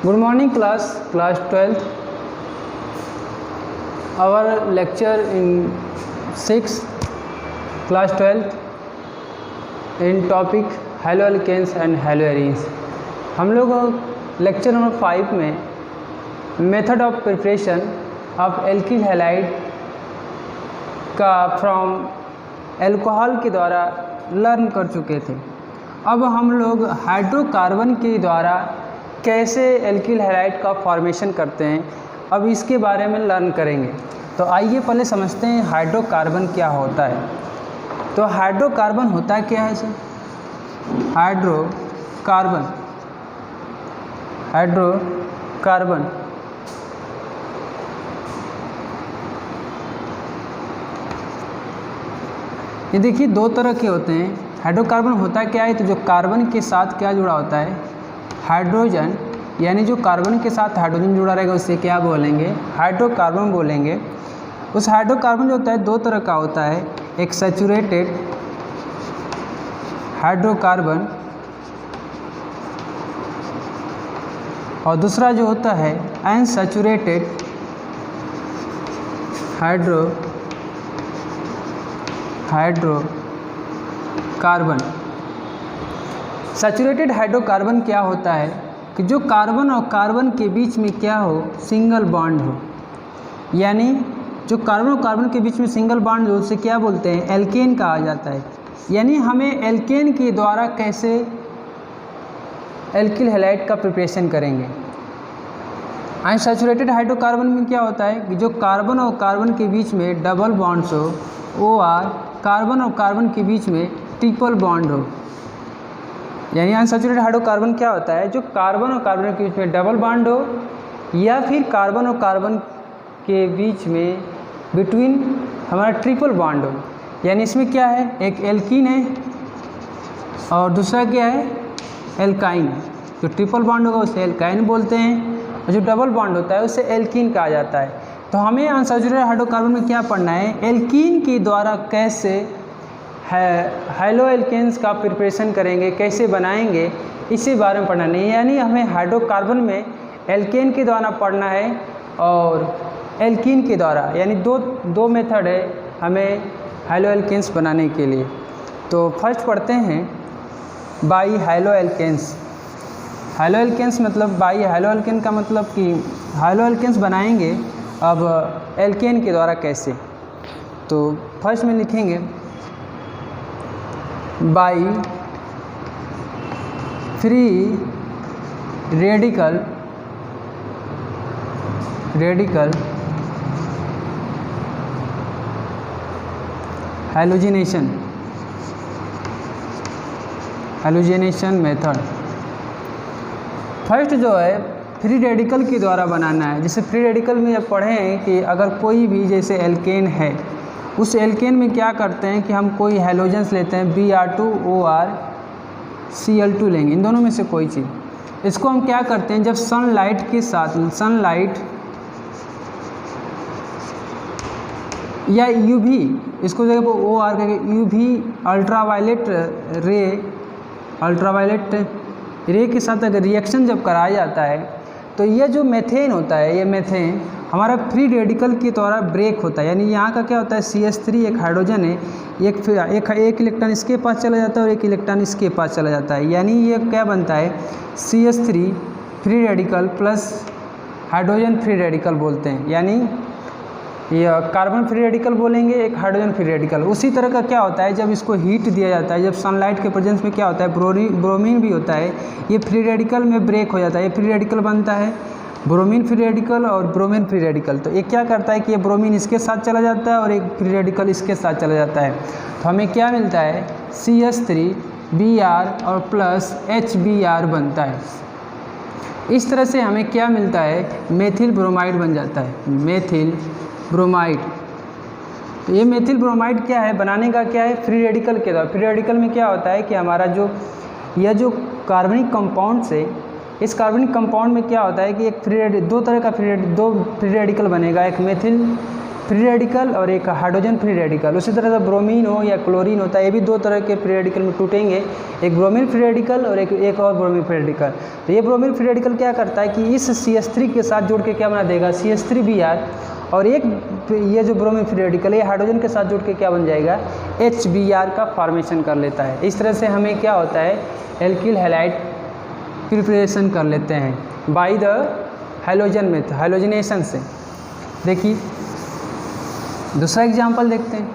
Good morning class 12th. Our lecture in 6 class 12th in topic haloalkanes and haloarenes. हम लोग lecture number 5 में method of preparation of alkyl halide का from alcohol के द्वारा learn कर चुके थे। अब हम लोग हाइड्रोकार्बन के द्वारा कैसे एल्किल हैलाइड का फॉर्मेशन करते हैं, अब इसके बारे में लर्न करेंगे। तो आइए पहले समझते हैं हाइड्रोकार्बन क्या होता है। तो हाइड्रोकार्बन होता है क्या है सर? हाइड्रोकार्बन ये देखिए दो तरह के होते हैं। हाइड्रोकार्बन होता क्या है? तो जो कार्बन के साथ क्या जुड़ा होता है? हाइड्रोजन, यानी जो कार्बन के साथ हाइड्रोजन जुड़ा रहेगा उससे क्या बोलेंगे? हाइड्रोकार्बन बोलेंगे। उस हाइड्रोकार्बन जो होता है दो तरह का होता है, एक सैचुरेटेड हाइड्रोकार्बन और दूसरा जो होता है अनसैचुरेटेड हाइड्रोकार्बन। सैचुरेटेड हाइड्रोकार्बन क्या होता है कि जो कार्बन और कार्बन के बीच में क्या हो? सिंगल बॉन्ड हो। यानी जो कार्बन और कार्बन के बीच में सिंगल बॉन्ड हो उसे क्या बोलते हैं? एल्केन कहा जाता है। यानी हमें एल्केन के द्वारा कैसे एल्किल हैलाइड का प्रिपरेशन करेंगे। अनसैचुरेटेड हाइड्रोकार्बन में क्या होता है कि जो कार्बन और कार्बन के बीच में डबल बॉन्ड्स हो, OR कार्बन और कार्बन के बीच में ट्रिपल बॉन्ड हो। यानी अनसैचुरेटेड हाइड्रोकार्बन क्या होता है? जो कार्बन और कार्बन के बीच में डबल बॉन्ड हो या फिर कार्बन और कार्बन के बीच में बिटवीन हमारा ट्रिपल बॉन्ड हो। यानी इसमें क्या है? एक एल्कीन है और दूसरा क्या है? एल्काइन। जो ट्रिपल बॉन्ड होगा उसे एल्काइन बोलते हैं और जो डबल बॉन्ड होता है उसे एल्कीन कहा जाता है। तो हमें अनसैचुरेटेड हाइड्रोकार्बन में क्या पढ़ना है? एल्कीन के द्वारा कैसे हैलो एल्केन्स का प्रिपरेशन करेंगे, कैसे बनाएंगे, इसी बारे में पढ़ना नहीं। यानी हमें हाइड्रोकार्बन में एल्केन के द्वारा पढ़ना है और एल्कीन के द्वारा, यानी दो मेथड है हमें हैलो एल्केन्स बनाने के लिए। तो फर्स्ट पढ़ते हैं by haloalkanes. Haloalkanes मतलब बाई हैलो एल्केन का मतलब कि हैलो एल्केन्स बनाएंगे अब एल्केन के द्वारा कैसे। तो फर्स्ट में लिखेंगे by free radical halogenation method. First जो है फ्री रेडिकल के द्वारा बनाना है। जैसे फ्री रेडिकल में जब पढ़े हैं कि अगर कोई भी जैसे एल्केन है उस एल्केन में क्या करते हैं कि हम कोई हैलोजेंस लेते हैं, Br2OR Cl2 लेंगे, इन दोनों में से कोई चीज़। इसको हम क्या करते हैं, जब सनलाइट के साथ सनलाइट या UV, इसको जगह पर OR करके UV अल्ट्रावायलेट रे के साथ अगर रिएक्शन जब कराया जाता है तो ये जो मेथेन होता है, ये मेथेन हमारा फ्री रेडिकल के द्वारा ब्रेक होता है। यानी यहाँ का क्या होता है? CH3 एक हाइड्रोजन है, एक इलेक्ट्रॉन इसके पास चला जाता है और एक इलेक्ट्रॉन इसके पास चला जाता है। यानी ये क्या बनता है? CH3 free radical plus hydrogen free radical बोलते हैं। यानी ये कार्बन फ्री रेडिकल बोलेंगे, एक हाइड्रोजन फ्री रेडिकल। उसी तरह का क्या होता है जब इसको हीट दिया जाता है, जब सनलाइट के प्रेजेंस में क्या होता है? ब्रोमीन भी होता है, ये फ्री रेडिकल में ब्रेक हो जाता है। ये फ्री रेडिकल बनता है ब्रोमीन फ्री रेडिकल और ब्रोमीन फ्री रेडिकल। तो ये क्या करता है कि ये ब्रोमीन इसके साथ चला जाता है और एक फ्री रेडिकल इसके साथ चला जाता है। तो हमें क्या मिलता है? CH3Br और प्लस HBr बनता है। इस तरह से हमें क्या मिलता है? मेथिल ब्रोमाइड बन जाता है, मेथिल ब्रोमाइड। तो ये मेथिल ब्रोमाइड क्या है? बनाने का क्या है? फ्री रेडिकल के द्वारा। फ्री रेडिकल में क्या होता है कि हमारा जो कार्बनिक कंपाउंड से इस कार्बनिक कंपाउंड में क्या होता है कि एक दो तरह का दो फ्री रेडिकल बनेगा। एक मेथिल फ्री रेडिकल और एक हाइड्रोजन फ्री रेडिकल। उसी तरह से ब्रोमीन हो या क्लोरीन होता है, ये भी दो तरह के फ्री रेडिकल में टूटेंगे, एक ब्रोमीन फ्री रेडिकल और एक और ब्रोमीन फ्री रेडिकल। तो ये ब्रोमीन फ्री रेडिकल क्या करता है कि इस CH3 के साथ जोड़ के क्या बना देगा, CH3Br, और एक ये जो ब्रोमीन फ्री रेडिकल है हाइड्रोजन के साथ जोड़ के क्या बन जाएगा, HBr का फॉर्मेशन कर लेता है। इस तरह से हमें क्या होता है, एल्किल हैलाइड प्रिपरेशन कर लेते हैं by the halogen method, halogenation से। देखिए दूसरा एग्जाम्पल देखते हैं।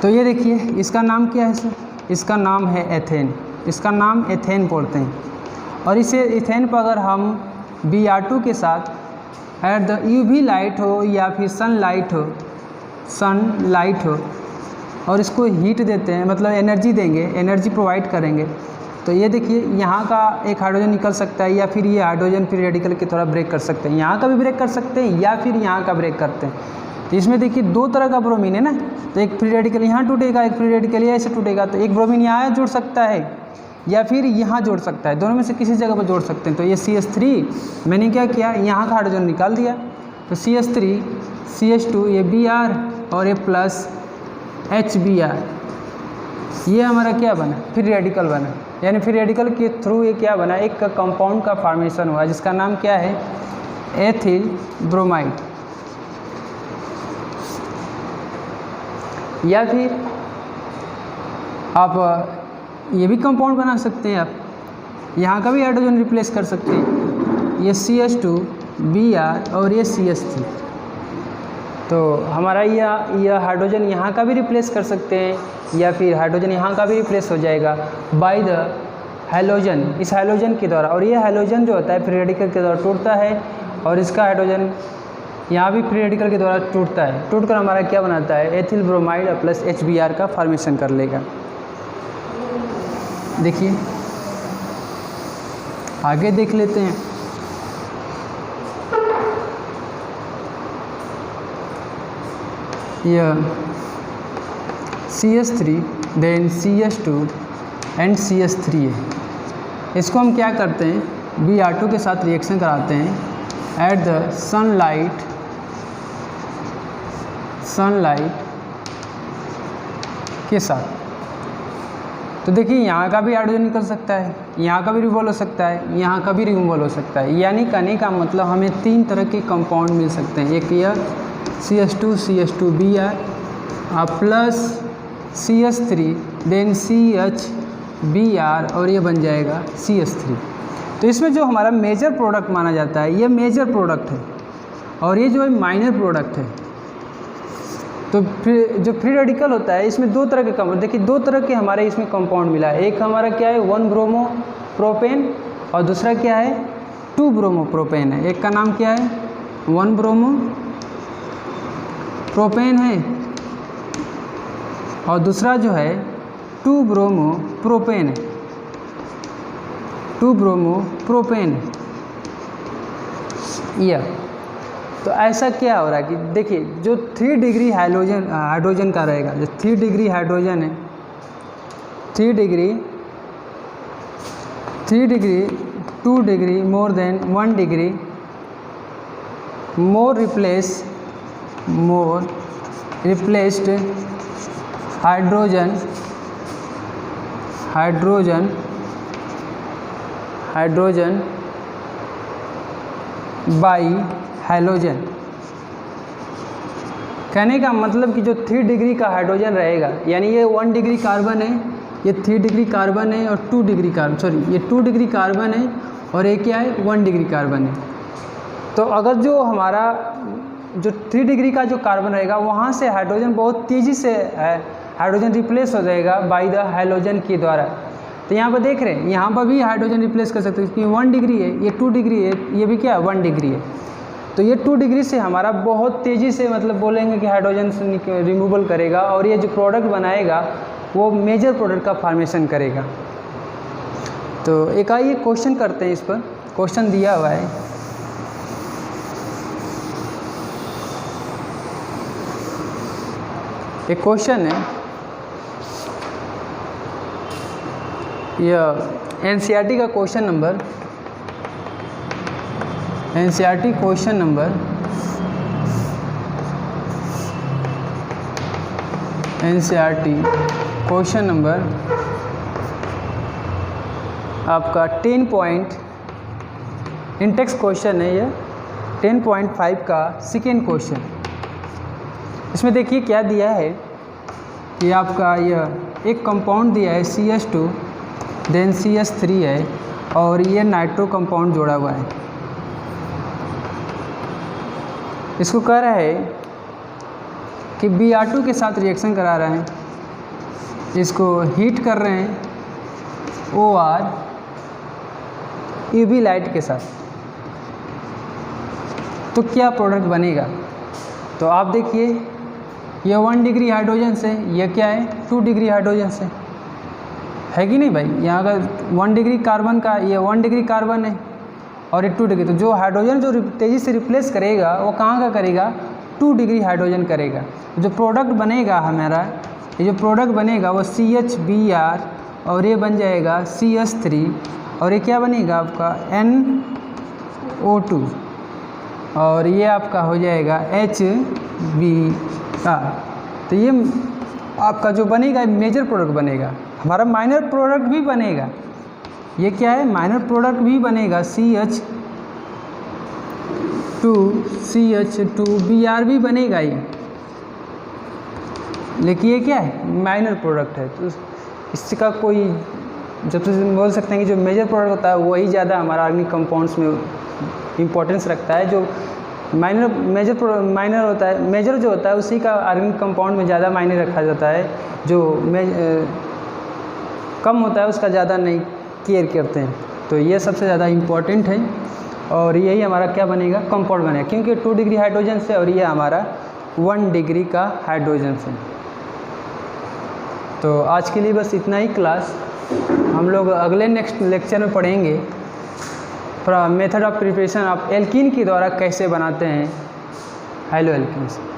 तो ये देखिए इसका नाम क्या है सर, इसका नाम है एथेन, इसका नाम एथेन बोलते हैं। और इसे इथेन पर अगर हम Br2 के साथ एट द UV लाइट हो या फिर सनलाइट हो और इसको हीट देते हैं, मतलब एनर्जी देंगे, एनर्जी प्रोवाइड करेंगे, तो ये देखिए यहाँ का एक हाइड्रोजन निकल सकता है, या फिर ये हाइड्रोजन फ्री रेडिकल की थोड़ा ब्रेक कर सकते हैं, यहाँ का भी ब्रेक कर सकते हैं या फिर यहाँ का ब्रेक करते हैं। तो इसमें देखिए दो तरह का ब्रोमीन है ना, तो एक फ्री रेडिकल यहाँ टूटेगा, एक फ्री रेडिकल यहाँ ऐसे टूटेगा। तो एक ब्रोमीन यहाँ जुड़ सकता है या फिर यहाँ जोड़ सकता है, दोनों में से किसी जगह पर जोड़ सकते हैं। तो ये CH3 मैंने क्या किया, यहाँ का हाइड्रोजन निकाल दिया, तो CH3 CH2 ये Br और ये प्लस HBr, ये हमारा क्या बना, फ्री रेडिकल बना। यानी फ्री रेडिकल के थ्रू ये क्या बना, एक कंपाउंड का फॉर्मेशन हुआ जिसका नाम क्या है, एथिल ब्रोमाइड। या फिर आप ये भी कंपाउंड बना सकते हैं, आप यहाँ का भी हाइड्रोजन रिप्लेस कर सकते हैं, ये CH2 Br और ये CH3। तो हमारा यह हाइड्रोजन यहाँ का भी रिप्लेस कर सकते हैं या फिर हाइड्रोजन यहाँ का भी रिप्लेस हो जाएगा बाय द हैलोजन, इस हैलोजन के द्वारा। और ये हैलोजन जो होता है फ्री रेडिकल के द्वारा टूटता है और इसका हाइड्रोजन यहाँ भी फ्री रेडिकल के द्वारा टूटता है, टूटकर हमारा क्या बनाता है, एथिल ब्रोमाइड प्लस HBr का फॉर्मेशन कर लेगा। देखिए आगे देख लेते हैं। यह CH3 then CH2 and CH3 है। इसको हम क्या करते हैं, Br2 के साथ रिएक्शन कराते हैं एट द सनलाइट के साथ। तो देखिए यहाँ का भी हाइड्रोजन निकल सकता है, यहाँ का भी रिमूवल हो सकता है, यहाँ का भी रिमूवल हो सकता है। यानी कहने का मतलब हमें तीन तरह के कंपाउंड मिल सकते हैं, एक यह CH2Br plus CH3 then CHBr और ये बन जाएगा CH3। तो इसमें जो हमारा मेजर प्रोडक्ट माना जाता है ये मेजर प्रोडक्ट है और ये जो है माइनर प्रोडक्ट है। तो फिर जो फ्री रेडिकल होता है इसमें दो तरह के कंपाउंड, देखिए दो तरह के हमारे इसमें कंपाउंड मिला है। एक हमारा क्या है 1 ब्रोमो प्रोपेन और दूसरा क्या है 2 ब्रोमो प्रोपेन है। एक का नाम क्या है 1 ब्रोमो प्रोपेन है और दूसरा जो है 2 ब्रोमो प्रोपेन है, 2 ब्रोमो प्रोपेन यह। तो ऐसा क्या हो रहा है कि देखिए जो 3 डिग्री हाइड्रोजन का रहेगा, जो 3 डिग्री हाइड्रोजन है, 3 degree 2 degree more than 1 degree more replaced hydrogen by halogen. कहने का मतलब कि जो 3 डिग्री का हाइड्रोजन रहेगा, यानी ये 1 डिग्री कार्बन है, ये 3 डिग्री कार्बन है और 2 डिग्री कार्बन, सॉरी ये 2 डिग्री कार्बन है और ये क्या है 1 डिग्री कार्बन है। तो अगर जो हमारा जो 3 डिग्री का जो कार्बन रहेगा वहाँ से हाइड्रोजन बहुत तेज़ी से हाइड्रोजन रिप्लेस हो जाएगा बाय द हैलोजन के द्वारा। तो यहाँ पर देख रहे हैं यहाँ पर भी हाइड्रोजन रिप्लेस कर सकते हैं क्योंकि 1 डिग्री है, ये 2 डिग्री है, ये भी क्या है 1 डिग्री है। तो ये 2 डिग्री से हमारा बहुत तेज़ी से मतलब बोलेंगे कि हाइड्रोजन रिमूवल करेगा और ये जो प्रोडक्ट बनाएगा वो मेजर प्रोडक्ट का फॉर्मेशन करेगा। तो एक आइए क्वेश्चन करते हैं, इस पर क्वेश्चन दिया हुआ है। एक क्वेश्चन है, यह NCERT का question number, NCERT question number NCERT question number आपका 10 पॉइंट इंटेक्स क्वेश्चन है ये 10.5 का सेकेंड क्वेश्चन। इसमें देखिए क्या दिया है कि आपका यह एक कंपाउंड दिया है CH2 देन CH3 है और ये नाइट्रो कंपाउंड जोड़ा हुआ है। इसको कह रहा है कि Br2 के साथ रिएक्शन करा रहे हैं, इसको हीट कर रहे हैं OR UV लाइट के साथ, तो क्या प्रोडक्ट बनेगा। तो आप देखिए यह 1 डिग्री हाइड्रोजन से, यह क्या है 2 डिग्री हाइड्रोजन से, है कि नहीं भाई। यहाँ अगर 1 डिग्री कार्बन का, ये 1 डिग्री कार्बन है और ये 2 डिग्री, तो जो हाइड्रोजन जो तेज़ी से रिप्लेस करेगा वो कहाँ का करेगा 2 डिग्री हाइड्रोजन करेगा। जो प्रोडक्ट बनेगा हमारा, ये जो प्रोडक्ट बनेगा वो CHBr और ये बन जाएगा CH3 और ये क्या बनेगा आपका NO2 और ये आपका हो जाएगा HBr। तो ये आपका जो बनेगा मेजर प्रोडक्ट बनेगा। हमारा माइनर प्रोडक्ट भी बनेगा, ये क्या है माइनर प्रोडक्ट भी बनेगा CH2Br भी बनेगा ये, लेकिन ये क्या है माइनर प्रोडक्ट है। तो इसका कोई जब तक बोल सकते हैं कि जो मेजर प्रोडक्ट होता है वही ज़्यादा हमारा ऑर्गेनिक कंपाउंड्स में इम्पोर्टेंस रखता है। जो माइनर होता है, मेजर जो होता है उसी का ऑर्गेनिक कंपाउंड में ज़्यादा मायने रखा जाता है। जो कम होता है उसका ज़्यादा नहीं केयर करते हैं। तो ये सबसे ज़्यादा इम्पोर्टेंट है और यही हमारा क्या बनेगा कंपाउंड बनेगा, क्योंकि 2 डिग्री हाइड्रोजन से और ये हमारा 1 डिग्री का हाइड्रोजन से। तो आज के लिए बस इतना ही क्लास। हम लोग अगले नेक्स्ट लेक्चर में पढ़ेंगे मेथड ऑफ प्रिपरेशन आप एल्कीन के द्वारा कैसे बनाते हैं हेलो एल्कीन्स।